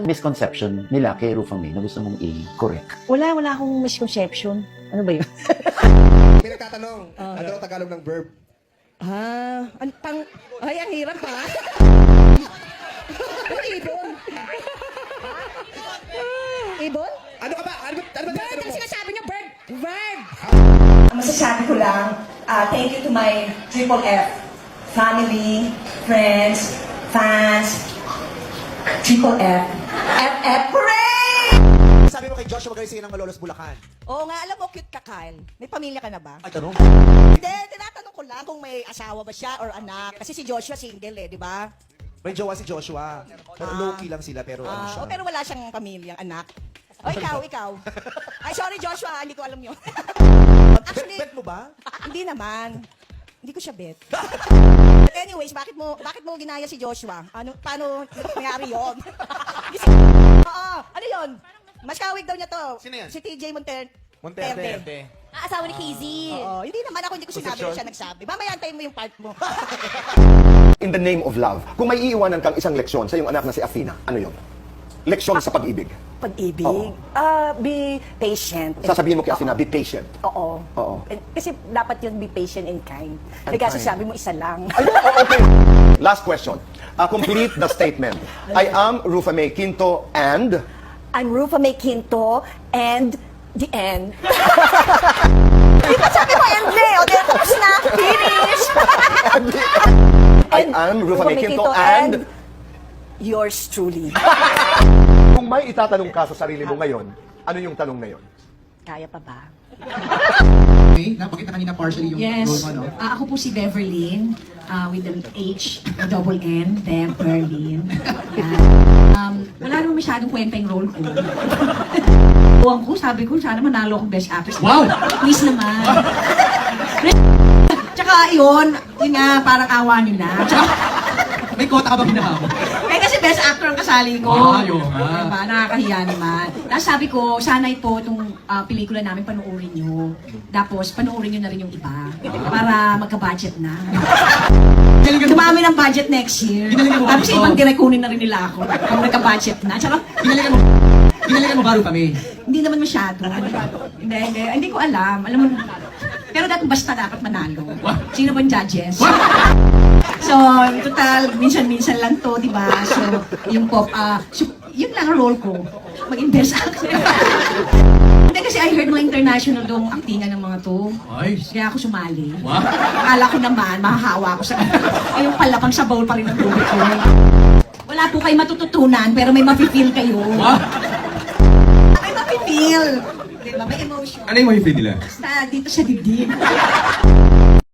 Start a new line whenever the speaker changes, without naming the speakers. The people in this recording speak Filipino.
misconception nila kay Rufa May na gusto mong i-correct?
Wala akong misconception. Ano ba yun?
May nagtatanong, ano daw Tagalog ng verb?
Ay, ang hirap ha. Ano ibon? Ibon?
Ano ka ba? Ano ba
Bird
tinatanong
ang
mo?
sinasabi niya, bird. Verb.
Ang masasabi ko lang, thank you to my Triple F. Family, friends, fans, Triple F. FF, hooray!
Sabi mo kay Joshua Garcia ng Malolos, Bulacan.
Oo nga, alam mo, cute ka, Kyle. May pamilya ka na ba?
Ay, tanong.
Hindi, tinatanong ko lang kung may asawa ba siya or anak. Kasi si Joshua single di ba?
May jowa si Joshua. Pero low-key lang sila, pero ano siya.
Pero wala siyang pamilyang anak. O, ikaw. Ay, sorry, Joshua, hindi ko alam yun. Actually,
Bet mo ba?
hindi naman. Hindi ko siya bet. But anyways, bakit mo ginaya si Joshua? Paano nangyari yun? Oo, ano yun? Mas kawig daw niya to.
Sino yan?
Si TJ Monterde.
Asawa ni Casey.
Oo, hindi naman ako, hindi ko sinabi na siya nagsabi. Mamaya antayin mo yung part mo.
In the name of love, kung may iiwanan kang isang leksyon sa iyong anak na si Athena, ano yun? Leksyon sa pag-ibig.
Pag-ibig.
Oo.
Be patient.
Sasabihin mo kay Athena, be patient.
Oo.
Oo.
Kasi dapat yun be patient and kind.
And
Kasi
kind.
sabi mo isa lang.
Ay, okay. Last question. Complete the statement. I am Rufa May Quinto and...
I'm Rufa May Quinto and the end. Di ba sabi mo end na eh? O, di, tapos na. Finish.
I am Rufa May Quinto and...
yours truly.
Kung may itatanong ka sa sarili mo ngayon, ano yung tanong na yun?
Kaya pa ba?
Okay, napakita kanina partially yung
Yes.
role mo, no?
Ako po si Beverlyn, with an H, double N, Beverlyn. Wala naman masyadong kwenta yung role ko. Buwang ko, sabi ko, sana manalo akong Best Actress.
Wow!
Please naman. Tsaka yun nga, parang awa nyo na. Tsaka,
May kota ka bang hinahabol?
kasi Best Actor ang kasali ko.
Yun nga.
Diba? Nakakahiya naman. Tapos sabi ko, sana'y po itong pelikula namin panoorin nyo. Tapos panoorin nyo na rin yung iba. Para magka-budget na. Dumami ng budget next year.
Ginalingan mo ba
Tapos
ito?
ibang direkunin na rin nila ako. Kung nagka-budget na. Tsaka,
Ginalingan mo baro kami.
hindi naman masyado. Hindi ko alam. Alam mo, pero basta dapat manalo. Sino bang judges? So, total, minsan-minsan lang to, di ba? So, yung pop, yun lang ang role ko. Maging best actor. Hindi kasi I heard mga international dong aktingan ng mga to.
Ay.
Kaya ako sumali.
Wow.
Akala ko naman, mahahawa ako sa... Ayun pala, pang sabaw pa rin ang tubig ko. Wala po kayo matututunan, pero may mafe-feel kayo.
Wow.
May mafe-feel. Di ba? May emotion.
Ano yung mga nila?
Basta dito sa dibdib.